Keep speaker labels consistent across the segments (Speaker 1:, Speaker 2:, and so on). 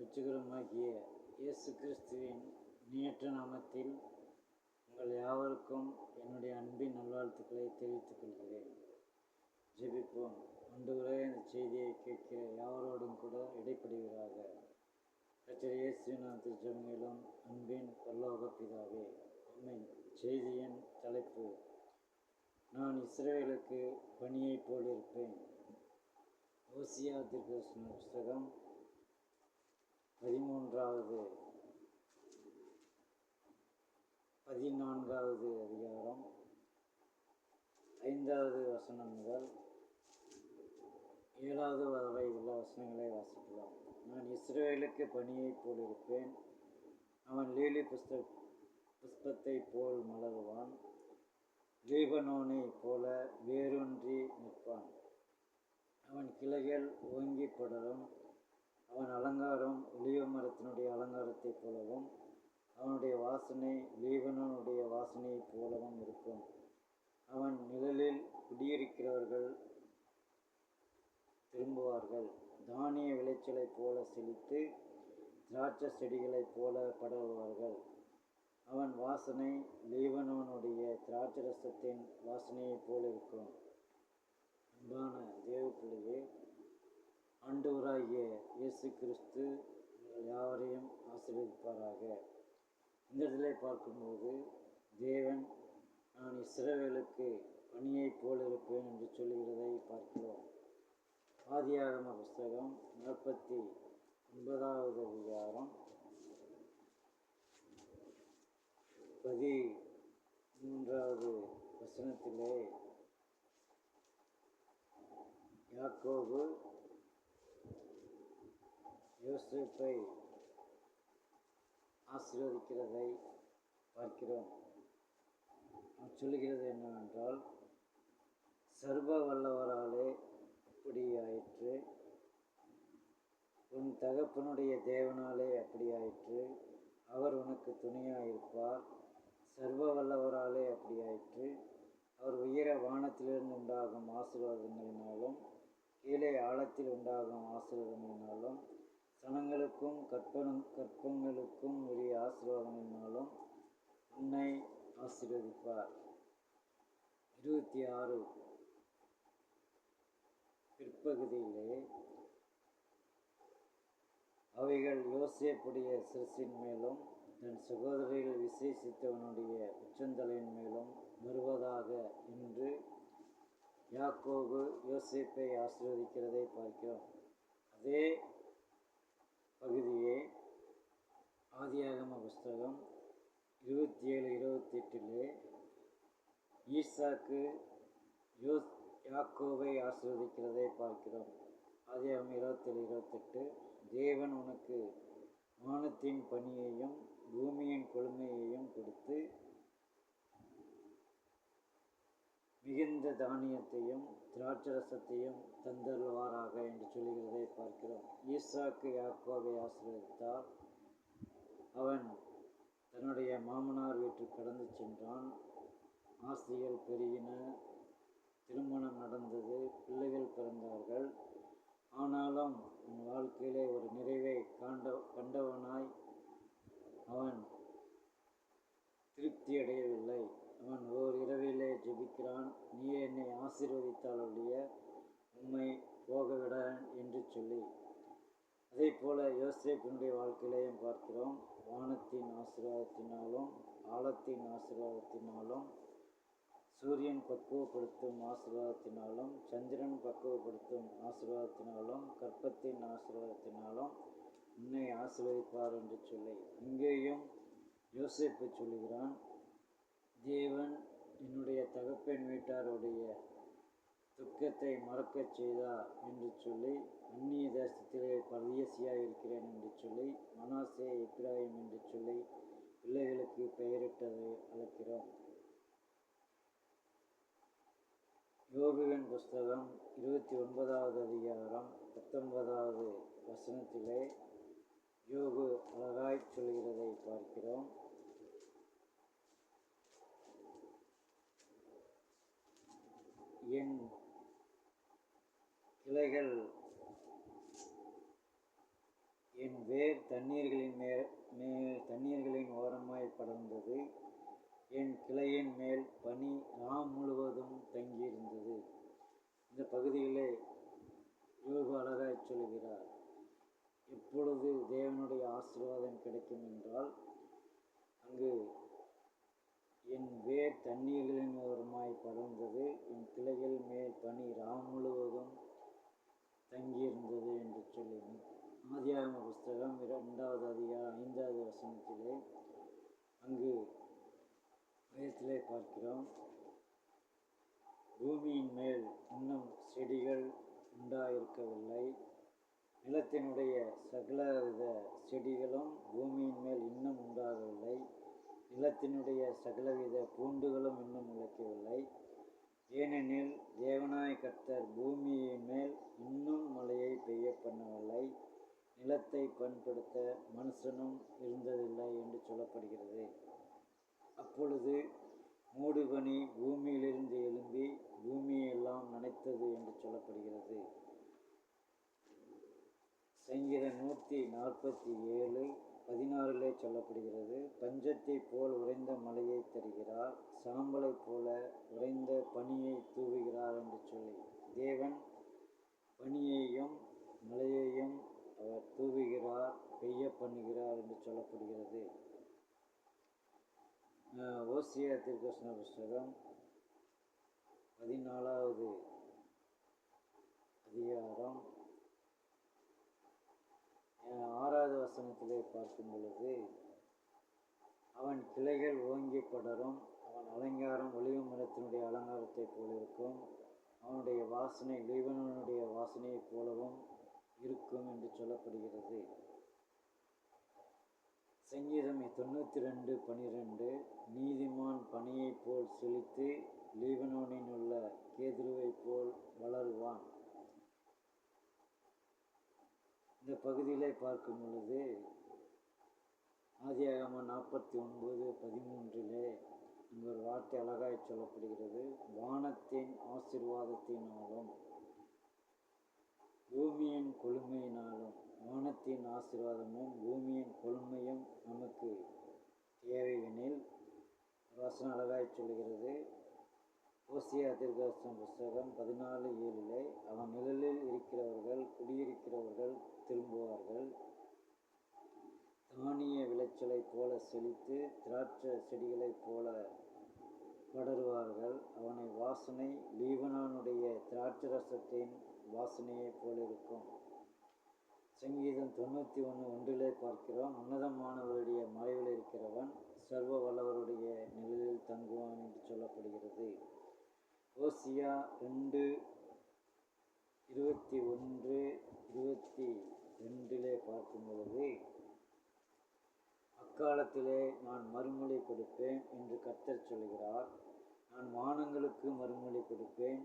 Speaker 1: இரட்சகருமாகிய இயேசு கிறிஸ்துவின் நேற்று நாமத்தில் உங்கள் யாவருக்கும் என்னுடைய அன்பின் நல்வாழ்த்துக்களை தெரிவித்துக் கொள்கிறேன். ஜெபிப்போம். ஆண்டவரே, இந்த செய்தியை கேட்கிற யாவரோடும் கூட இடைப்படுவீராக. கர்த்தர் இயேசுவின் நாமத்தில் ஜெபங்களும் அன்பின் பரலோக பிதாவே, ஆமென். செய்தியின் தலைப்பு: நான் இஸ்ரவேலுக்கு பனியைப் போல் இருப்பேன். ஓசியா தீர்க்கதரிசன புஸ்தகம் 14வது அதிகாரம் 5வது வசனம் முதல் 7வது வரை உள்ள வசனங்களை வாசிக்கலாம். நான் இஸ்ரவேலுக்கு பனியைப் போல் இருப்பேன். அவன் லீலி புஷ்பத்தை போல் மலருவான். லீபனோனை போல வேரூன்றி நிற்பான். அவன் கிளைகள் ஓங்கி படரும். அவன் அலங்காரம் ஒலிவ மரத்தினுடைய அலங்காரத்தைப் போலவும், அவனுடைய வாசனை லீபனோனுடைய வாசனையைப் போலவும் இருக்கும். அவன் நிழலில் குடியிருக்கிறவர்கள் திரும்புவார்கள். தானிய விளைச்சலைப் போல செழித்து திராட்சை செடிகளைப் போல படருவார்கள். அவன் வாசனை லீபனோனுடைய திராட்சரசத்தின் வாசனையைப் போல் இருக்கும். அன்பான தேவ பிள்ளையே, ஆண்டவராகிய இயேசு கிறிஸ்து உங்கள் யாவரையும் ஆசீர்வதிப்பாராக. இந்த இடத்திலே பார்க்கும்போது தேவன் நான் இஸ்ரவேலுக்கு பனியைப் போல் இருப்பேன் என்று சொல்லுகிறதை பார்க்கிறோம். ஆதியாகம புஸ்தகம் 49வது அதிகாரம் 13வது வசனத்திலே யாக்கோபு யோசேப்பை ஆசீர்வதிக்கிறதை பார்க்கிறோம். சொல்லுகிறது என்னவென்றால், சர்வ வல்லவராலே அப்படி ஆயிற்று, உன் தகப்பனுடைய தேவனாலே அப்படி ஆயிற்று, அவர் உனக்கு துணையாயிருப்பார். சர்வ வல்லவராலே அப்படி ஆயிற்று, அவர் உயர வானத்திலிருந்து உண்டாகும் ஆசீர்வாதங்களினாலும் கீழே ஆழத்தில் உண்டாகும் ஆசீர்வாதங்களினாலும் சனங்களுக்கும் கற்பங்களுக்கும் உரிய ஆசீர்வாதங்களினாலும் உன்னை ஆசீர்வதிப்பார். 26 பிற்பகுதியிலே அவைகள் யோசேப்புடைய சிரசின் மேலும் தன் சகோதரிகள் விசேஷித்தவனுடைய உச்சந்தலையின் மேலும் வருவதாக என்று யாக்கோபு யோசேப்பை ஆசீர்வதிக்கிறதை பார்க்கிறோம். அதே பகுதியே ஆதியாகம புஸ்தகம் 27-28 ஈசாக்கு யாக்கோபை ஆசீர்வதிக்கிறதை பார்க்கிறோம். ஆதியாகமம் 27-28 தேவன் உனக்கு வானத்தின் பனியையும் பூமியின் கொழுமையையும் கொடுத்து மிகுந்த தானியத்தையும் திராட்சரசத்தையும் தந்தருவாராக என்று சொல்லுகிறதை பார்க்கிறோம். ஈசாக்கு யாக்கோபை ஆசீர்வதித்தார். அவன் தன்னுடைய மாமனார் வீட்டுக்கு கடந்து சென்றான். ஆசைகள் பெருகின, திருமணம் நடந்தது, பிள்ளைகள் பிறந்தார்கள். ஆனாலும் அவன் வாழ்க்கையிலே ஒரு நிறைவை கண்டவனாய் அவன் திருப்தி அடையவில்லை. அவன் ஓர் இரவிலே ஜெபிக்கிறான், நீ என்னை ஆசீர்வதித்தாலுடைய உம்மை போகவிட என்று சொல்லி. அதே போல யோசேப்பினுடைய வாழ்க்கையிலையும் பார்க்கிறோம். வானத்தின் ஆசீர்வாதத்தினாலும் ஆழத்தின் ஆசீர்வாதத்தினாலும் சூரியன் பக்குவப்படுத்தும் ஆசீர்வாதத்தினாலும் சந்திரன் பக்குவப்படுத்தும் ஆசீர்வாதத்தினாலும் கற்பத்தின் ஆசீர்வாதத்தினாலும் உன்னை ஆசீர்வதிப்பார் என்று சொல்லி. இங்கேயும் யோசேப்பு சொல்லுகிறான், தேவன் என்னுடைய தகப்பன் வீட்டாருடைய துக்கத்தை மறக்கச் செய்தார் என்று சொல்லி, அந்நிய தேசத்திலே பரதேசியாக இருக்கிறேன் என்று சொல்லி, மனாசே எப்பிராயிம் என்று சொல்லி பிள்ளைகளுக்கு பெயரிட்டதை அழைக்கிறோம். யோபுவின் புஸ்தகம் 29வது அதிகாரம் 19வது வசனத்திலே யோபு அழகாய் சொல்கிறதை பார்க்கிறோம். என் கிளைகள் என் வேர் தண்ணீர்களின் ஓரமாய் படர்ந்தது. என் கிளையின் மேல் பனி முழுவதும் தங்கியிருந்தது. இந்த பகுதியிலே யோபு அழகாய் சொல்கிறார், எப்பொழுது தேவனுடைய ஆசீர்வாதம் கிடைக்கும் என்றால், அங்கு என் வேர் தண்ணீர்களின் ஓரமாய் படர்ந்தது, என் கிளைகள் மேல் பனி முழுவதும் தங்கியிருந்தது என்று சொல்லி ஆதியாகம புஸ்தகம் 2வது அதிகாரம் 5வது வசனத்திலே அங்கு வேதத்திலே பார்க்கிறோம், பூமியின் மேல் இன்னும் செடிகள் உண்டாயிருக்கவில்லை, நிலத்தினுடைய சகலவித செடிகளும் பூமியின் மேல் இன்னும் உண்டாகவில்லை, நிலத்தினுடைய சகலவித பூண்டுகளும் இன்னும் முளைக்கவில்லை. ஏனெனில் தேவனாய் கர்த்தர் பூமியின் மேல் இன்னும் மழையை பெய்ய பண்ணவில்லை, நிலத்தை பண்படுத்த மனுஷனும் இருந்ததில்லை என்று சொல்லப்படுகிறது. அப்பொழுது மூடுபனி பூமியிலிருந்து எழும்பி பூமியெல்லாம் நனைத்தது என்று சொல்லப்படுகிறது. சங்கீதம் 147:16 சொல்லப்படுகிறது, பஞ்சத்தை போல் உறைந்த மழையை தருகிறார், சாம்பலை போல உறைந்த பனியை தூவுகிறார் என்று சொல்லி தேவன் பனியையும் மழையையும் அவர் தூவுகிறார், பெய்ய பண்ணுகிறார் என்று சொல்லப்படுகிறது. ஓசியா தீர்க்கதரிசன புஸ்தகம் 14வது அதிகாரம் 6வது வசனத்திலே பார்க்கும் பொழுது, அவன் கிளைகள் ஓங்கி படரும், அவன் அலங்காரம் ஒலிவ மரத்தினுடைய அலங்காரத்தை போல இருக்கும், அவனுடைய வாசனை லீபனோனுடைய வாசனையைப் போலவும் இருக்கும் என்று சொல்லப்படுகிறது. சங்கீதம் 92:12, நீதிமான் பனியைப் போல் செழித்து லீபனோனில் உள்ள கேதுருவைப் போல் வளருவான். இந்த பகுதியிலே பார்க்கும் பொழுது ஆதியாகமம் 49:13 இங்கு ஒரு வார்த்தை அழகாய் சொல்லப்படுகிறது, வானத்தின் ஆசீர்வாதத்தினாலும் பூமியின் கொழுமையினாலும். வானத்தின் ஆசீர்வாதமும் பூமியின் கொழுமையும் நமக்கு தேவையெனில் வசனம் அழகாய் சொல்லுகிறது. ஓசியா தீர்க்கதரிசன புஸ்தகம் 14:7, அவன் நிழலில் இருக்கிறவர்கள் குடியிருக்கிறவர்கள் திரும்புவார்கள், தானிய விளைச்சலைப் போல செழித்து திராட்சை செடிகளைப் போல படருவார்கள், அவனை வாசனை லீபனோனுடைய திராட்சரசத்தின் வாசனையைப் போல இருக்கும். சங்கீதம் 91:1 பார்க்கிறோம், உன்னதமானவருடைய மறைவில் இருக்கிறவன் சர்வ வல்லவருடைய நிழலில் தங்குவான் என்று சொல்லப்படுகிறது. ஓசியா 2:21-22 பார்க்கும் பொழுது, அக்காலத்திலே நான் மறுமொழி கொடுப்பேன் என்று கர்த்தர் சொல்கிறார், நான் வானங்களுக்கு மறுமொழி கொடுப்பேன்,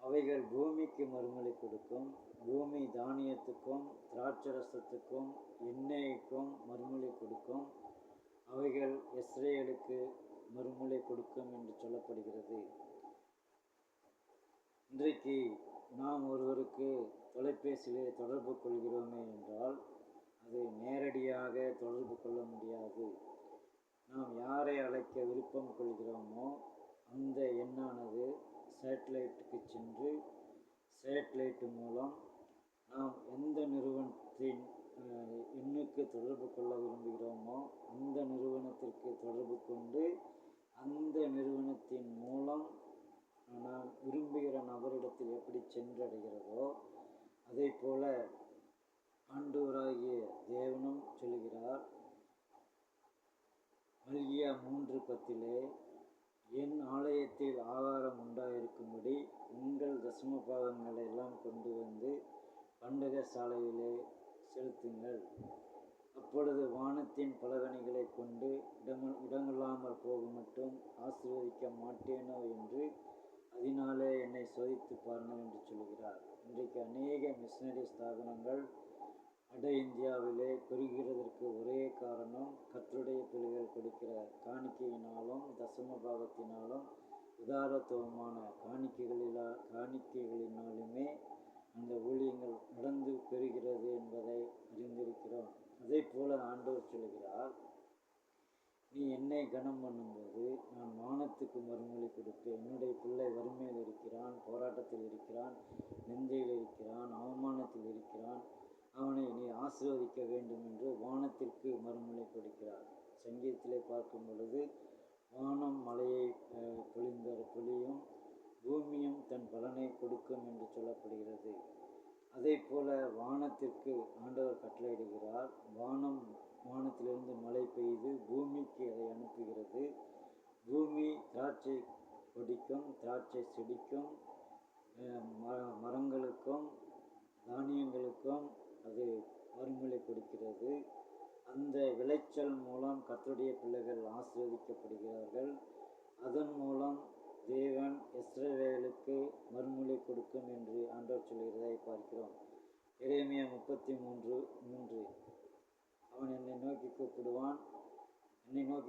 Speaker 1: அவைகள் பூமிக்கு மறுமொழி கொடுக்கும், பூமி தானியத்துக்கும் திராட்சரசத்துக்கும் எண்ணெய்க்கும் மறுமொழி கொடுக்கும், அவைகள் இஸ்ரவேலுக்கு மறுமொழி கொடுக்கும் என்று சொல்லப்படுகிறது. இன்றைக்கு நாம் ஒருவருக்கு தொலைபேசியிலே தொடர்பு கொள்கிறோமே என்றால் அது நேரடியாக தொடர்பு கொள்ள முடியாது. நாம் யாரை அழைக்க விருப்பம் கொள்கிறோமோ அந்த எண்ணானது சேட்டலைட்டுக்கு சென்று சேட்டலைட்டு மூலம் நாம் எந்த நிறுவனத்தின் எண்ணுக்கு தொடர்பு கொள்ள விரும்புகிறோமோ அந்த நிறுவனத்திற்கு தொடர்பு கொண்டு அந்த நிறுவனத்தின் மூலம் நாம் விரும்புகிற நபரிடத்தில் எப்படி சென்றடைகிறதோ அதே போல ஆண்டவராகிய தேவனும் சொல்கிறார். மல்கியா 3:10 என் ஆலயத்தில் ஆகாரம் உண்டாயிருக்கும்படி உங்கள் தசம பாகங்களை எல்லாம் கொண்டு வந்து பண்டக சாலையிலே செலுத்துங்கள், அப்பொழுது வானத்தின் பலகணிகளை கொண்டு இடமில்லாமல் போகும் மட்டும் ஆசீர்வதிக்க மாட்டேனோ என்று அதனாலே என்னை சோதித்து பாருங்கள் என்று சொல்கிறார். இன்றைக்கு அநேக மிஷனரி ஸ்தாபனங்கள் வட இந்தியாவிலே பெருகிறதற்கு ஒரே காரணம் கர்த்தருடைய பிள்ளைகள் கொடுக்கிற காணிக்கையினாலும் தசம பாகத்தினாலும் உதாரத்துவமான காணிக்கைகளினாலுமே அந்த ஊழியங்கள் நடந்து பெறுகிறது என்பதை அறிந்திருக்கிறோம். அதே போல ஆண்டவர் சொல்கிறார், நீ என்னை கனம் பண்ணும்போது நான் வானத்துக்கு மறுமொழி கொடுப்பேன். என்னுடைய பிள்ளை வறுமையில் இருக்கிறான், போராட்டத்தில் இருக்கிறான், நிந்தையில் இருக்கிறான், அவமானத்தில் இருக்கிறான், அவனை நீ ஆசீர்வதிக்க வேண்டும் என்று வானத்திற்கு மறுமொழி கொடுக்கிறார். சங்கீதத்திலே பார்க்கும் பொழுது வானம் மழையை பொழியும், பூமியும் தன் பலனை கொடுக்கும் என்று சொல்லப்படுகிறது. அதே போல வானத்திற்கு ஆண்டவர் கட்டளையிடுகிறார். வானத்திலிருந்து மழை பெய்து பூமிக்கு அதை அனுப்புகிறது. பூமி திராட்சை கொடிக்கும், திராட்சை செடிக்கும், மரங்களுக்கும், தானியங்களுக்கும் அது மறுமொழி கொடுக்கிறது. அந்த விளைச்சல் மூலம் கர்த்தருடைய பிள்ளைகள் ஆசீர்வதிக்கப்படுகிறார்கள். அதன் மூலம் தேவன் இஸ்ரவேலுக்கு மறுமொழி கொடுக்கும் என்று ஆண்டவர் சொல்கிறதை பார்க்கிறோம். எரேமியா 33:3. அவன் என்னை நோக்கி கூப்பிடுவான், என்னை நோக்கி